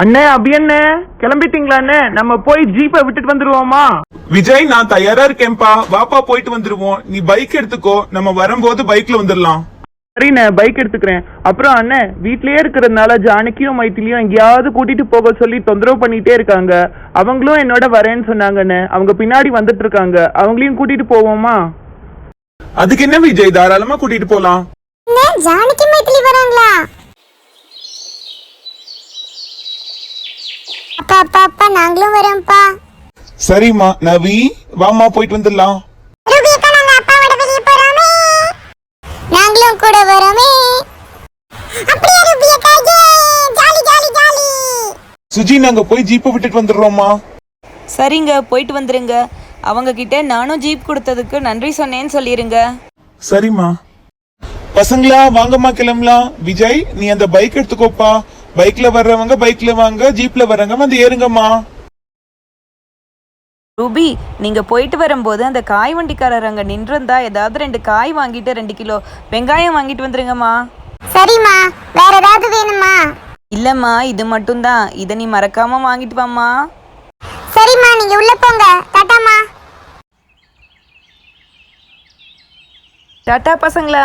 அண்ணே அபி அண்ணே கிளம்பிட்டீங்களா அண்ணே? நம்ம போய் ஜீப்பை விட்டுட்டு வந்துருவோமா? விஜய் நான் தயாரா இருக்கேன்பா, வாப்பா போயிட்டு வந்துருவோம். நீ பைக் எடுத்துக்கோ, நம்ம வரும்போது பைக்ல வந்துடலாம். சரிண்ணே, பைக் எடுத்துக்கிறேன். அப்புறம் அண்ணே, வீட்லயே இருக்கிறதுனால ஜானகியும் மைத்திலியும் எங்கேயாவது கூட்டிட்டு போக சொல்லி தொந்தரவு பண்ணிட்டே இருக்காங்க. அவங்களும் என்னோட வரேன்னு சொன்னாங்கண்ணே. அவங்க பின்னாடி வந்துட்டு இருக்காங்க, அவங்களையும் கூட்டிட்டு போவோமா? அதுக்கு என்ன விஜய், தாராளமா கூட்டிட்டு போலாம். ஜானகி மைத்திலி வராங்களா? அப்பா அப்பா அப்பா நாங்களும் வரோம்ப்பா. சரிம்மா நவி, வாமா போயிட்டு வந்துடலாம். ரூபியக்கா, நாங்க அப்பாவோட வெளிய போறோமே. நாங்களும் கூட வரோமே. அப்படியே ரூபியக்கா, ஜாலி ஜாலி ஜாலி. சுஜி, நாங்க போய் ஜீப்பை விட்டுட்டு வந்துடுறோமா? சரிங்க, போயிட்டு வந்துருங்க. அவங்க கிட்ட நானும் ஜீப் கொடுத்ததுக்கு நன்றி சொன்னேன்னு சொல்லிருங்க. சரிம்மா. பசங்களா வாங்கம்மா கிளம்பலாம். விஜய் நீ அந்த பைக் எடுத்துக்கோப்பா. பைக்ல வர்றவங்க பைக்ல வாங்க, ஜீப்ல வர்றவங்க வந்து ஏறுங்கம்மா. ரூபி, நீங்க போயிட்டு வரும்போது அந்த காய் வண்டிக்காரர் அங்க நின்றுந்தா ஏதாவது 2 காய் வாங்கிட்டு 2 கிலோ வெங்காயம் வாங்கிட்டு வந்துருங்கம்மா. சரிம்மா, வேற ஏதாவது வேணுமா? இல்லம்மா, இது மட்டும்தான். இதை நீ மறக்காம வாங்கிட்டு வாம்மா. சரிம்மா, நீங்க உள்ள போங்க. டாடாம்மா. டாடா பசங்களா.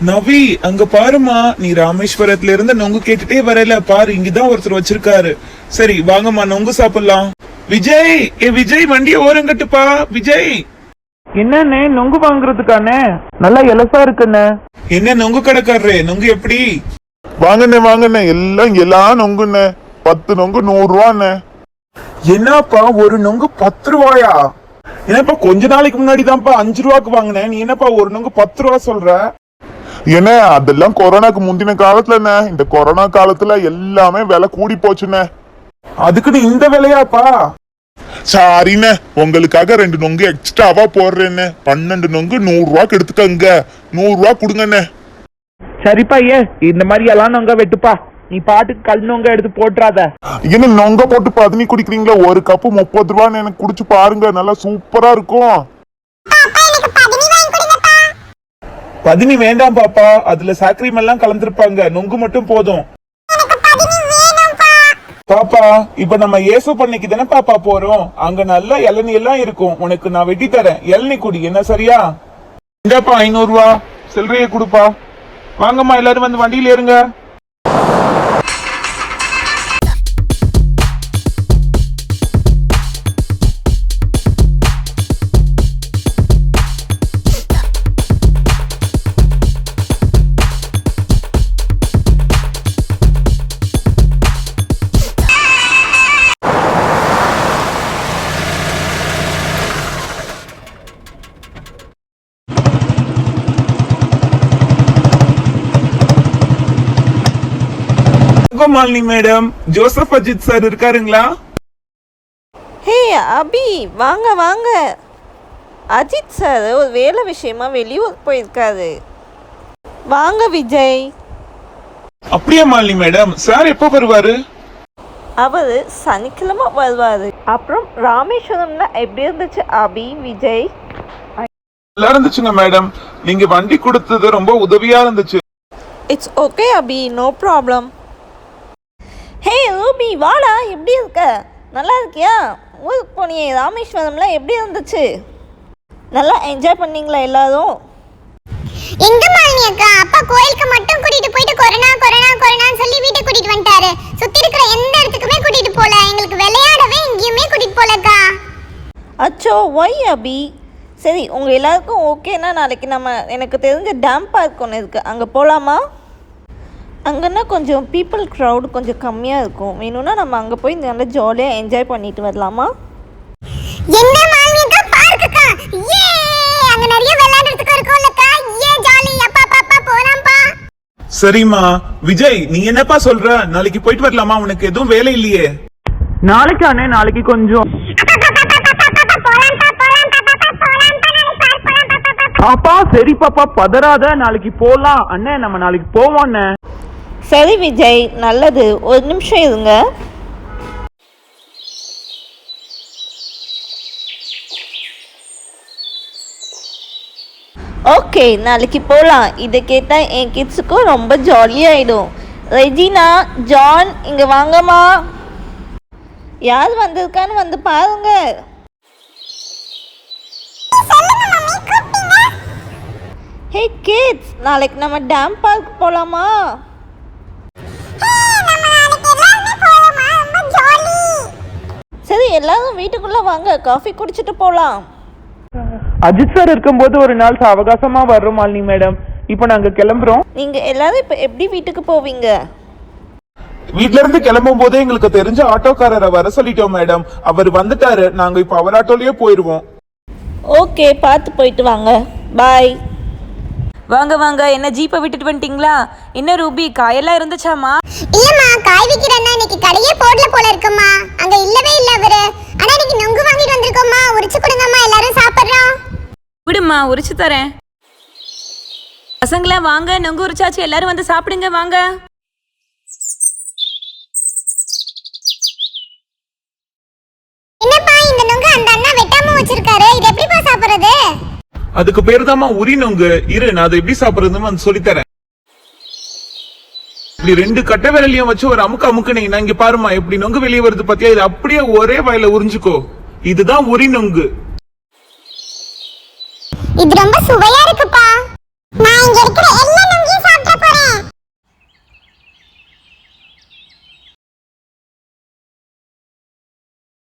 நவி அங்க பாருமா, நீ ராமேஸ்வரத்துல இருந்து நொங்கு கேட்டுட்டே வரல பாரு, இங்கதான் ஒருத்தர் வச்சிருக்காரு. சரி வாங்கம்மா, நொங்கு சாப்பிடலாம். விஜய், விஜய் வண்டிய ஓரங்கட்டுப்பா. விஜய். என்னண்ணே, நொங்கு வாங்குறதுக்கானே? நல்லா எலசா இருக்குண்ணே. என்ன நொங்கு கடைக்காரரே, நொங்கு எப்படி? வாங்கண்ணே வாங்கண்ணே, எல்லாம் நொங்குண்ணே. 10 நொங்கு 100 ரூபாண்ணே. என்னப்பா ஒரு நொங்கு 10 ரூபாயா? என்னப்பா கொஞ்ச நாளைக்கு முன்னாடி தான்ப்பா 5 ரூபாய்க்கு வாங்கினேன், நீ என்னப்பா ஒரு நொங்கு 10 ரூபா சொல்ற? என்ன அதெல்லாம் கொரோனாக்கு முந்தின காலத்துலண்ணே. இந்த கொரோனா காலத்துல எல்லாமே விலை கூடி போச்சுண்ணே. அதுக்குன்னு இந்த விலையாப்பா? சாரிண்ணே, உங்களுக்காக 2 நொங்கு எக்ஸ்ட்ராவா போடுறேன்னு. 12 நொங்கு 100 ரூபாய்க்கு எடுத்துக்கங்க. 100 ரூபா கொடுங்கண்ணே. சரிப்பா, இந்த மாதிரி எல்லாம் நொங்க வெட்டுப்பா. நீ பாட்டுக்கு கல் நொங்க எடுத்து போட்டுறாத. என்ன நொங்க போட்டு பதனி குடிக்கிறீங்களா? ஒரு கப்பு 30 ரூபான்னு எனக்கு குடிச்சு பாருங்க, நல்லா சூப்பரா இருக்கும். பதினி வேண்டாம் பாப்பா, அதுல சாக்ரீம் எல்லாம் கலந்துருப்பாங்க. நொங்கு மட்டும் போதும். பாப்பா இப்ப நம்ம ஏசு பண்ணைக்கு தானே பாப்பா போறோம். அங்க நல்ல இளநீ எல்லாம் இருக்கும், உனக்கு நான் வெட்டி தரேன். இளநீ குடி, என்ன சரியா? இந்தாப்பா 500 ரூபா சில்லறைய கொடுப்பா. வாங்கம்மா எல்லாரும் வந்து வண்டியில ஏறுங்க. Malini madam, Joseph Ajith sir இருக்காருங்களா? ஹே அபி, வாங்க வாங்க. அஜித் சார் ஒரு வேலை விஷயமா வெளியூர் போயிருக்காரு. வாங்க விஜய். அப்படியே மாலினி மேடம், சார் எப்போ வருவாரு? அவர் சனிக்கிழமை வருவாரு. அப்புறம் ராமேஸ்வரம்ல எப்படி இருந்துச்சு அபி, விஜய்? நல்லா இருந்துச்சுங்க மேடம். நீங்க வண்டி கொடுத்தது ரொம்ப உதவியா இருந்துச்சு. It's okay Abhi, no problem. Hey Ruby, வாடா. எப்படி இருக்க? நல்லா இருக்கியா? ஊருக்கு போனியே ராமேஸ்வரம்ல, எப்படி இருந்துச்சு? நல்லா என்ஜாய் பண்ணீங்களா எல்லாரும்? எங்க மாலினி அக்கா, அப்பா கோயிலுக்கு மட்டும் கூட்டிட்டு போயிட்டு கொரோனா கொரோனா கொரோனான்னு சொல்லி வீட்டுக்கு கூட்டிட்டு வந்துட்டாரு. சுத்தி இருக்கிற எந்த இடத்துக்குமே கூட்டிட்டு போல. எங்களுக்கு விளையாடவே எங்கேயுமே கூட்டிட்டு போலக்கா. அச்சோ, ஒய் அபி? சரி, உங்கள் எல்லாருக்கும் ஓகேனா நாளைக்கு எனக்கு தெரிஞ்ச டேம் பார்க் ஒன்று இருக்குது, அங்கே போகலாமா? அங்கன்னா கொஞ்சம் பீப்புள் க்ரௌட் கொஞ்சம் கம்மியாக இருக்கும். வேணும்னா நம்ம அங்கே போய் நல்லா ஜாலியாக என்ஜாய் பண்ணிட்டு வரலாமா? என்ன மாலினி அக்கா, பார்க்குக்கா? அங்க நிறைய விளையாடுறதுக்கு இருக்கும்லக்கா. ஜாலி. அப்பா பாப்பா போலாம்ப்பா. சரிம்மா. விஜய் நீ என்னப்பா சொல்ற? நாளைக்கு போயிட்டு வரலாமா? உனக்கு எதுவும் வேலை இல்லையே? நாளைக்கானே, நாளைக்கு கொஞ்சம். பாப்பா சரி பாப்பா, பதறாத, நாளைக்கு போலாம். அண்ணே நம்ம நாளைக்கு போவோம் அண்ணே. சரி விஜய், நல்லது. ஒரு நிமிஷம் இருங்க. ஓகே நாளைக்கு போகலாம். இதை கேட்டால் என் கிட்ஸுக்கும் ரொம்ப ஜாலியாகிடும். ரெஜினா, ஜான், இங்கே வாங்கம்மா. யார் வந்திருக்கான்னு வந்து பாருங்க. ஹே கிட்ஸ், நாளைக்கு நம்ம டேம் பார்க் போகலாமா? சரி எல்லாரும் வீட்டுக்குள்ளே வாங்க, காஃபி குடிச்சிட்டு போகலாம். அஜித் சார் இருக்கும்போது ஒரு நாள் அவகாசமா வர்றோம் மாலினி மேடம். இப்போ நாங்க கிளம்புறோம். நீங்கள் எல்லாரும் இப்போ எப்படி வீட்டுக்கு போவீங்க? வீட்ல இருந்து கிளம்பும் போதே எங்களுக்கு தெரிஞ்ச ஆட்டோக்காரரை வர சொல்லிட்டோம் மேடம். அவர் வந்துட்டாரு. நாங்க இப்ப அவர் ஆட்டோலயே போயிருவோம். ஓகே, பார்த்து போயிட்டு வாங்க. பாய். வாங்க வாங்க, என்ன ஜீப்பை விட்டுட்டு வந்துட்டீங்களா? என்ன ரூபி, காயெல்லாம் இருந்துச்சாமா? இல்லம்மா, காய் விக்கிற அண்ணா இன்னைக்கு கடையே போடல போல இருக்குமா. அங்க இல்லவே இல்ல அவரு. ஆனா இன்னைக்கு நொங்கு வாங்கிட்டு வந்திருக்கோம்மா. உரிச்சு கொடுங்கம்மா, எல்லாரும் சாப்பிடுறோம். விடுமா, உரிச்சு தரேன். பசங்களா வாங்க, நொங்கு உரிச்சாச்சு, எல்லாரும் வந்து சாப்பிடுங்க வாங்க. என்னப்பா இந்த நொங்கு அந்த அண்ணா வெட்டாம வச்சிருக்காரு, இது எப்படிப்பா சாப்பிடுறது? அதுக்கு பேரு தாமா உரி நொங்கு. இரு, நான் அதை எப்படி சாப்பிடுறதுன்னு வந்து சொல்லித்தரேன். இப்படி 2 கட்டை விரலையும் வச்சு ஒரு அமுக்கு அமுக்குனீங்கன்னா இங்க பாருமா, எப்படி நொங்கு வெளியே வருது பாத்தியா? இது அப்படியே ஒரே வாயில உறிஞ்சுக்கோ. இதுதான் உரி நொங்கு. இது ரொம்ப சுவையா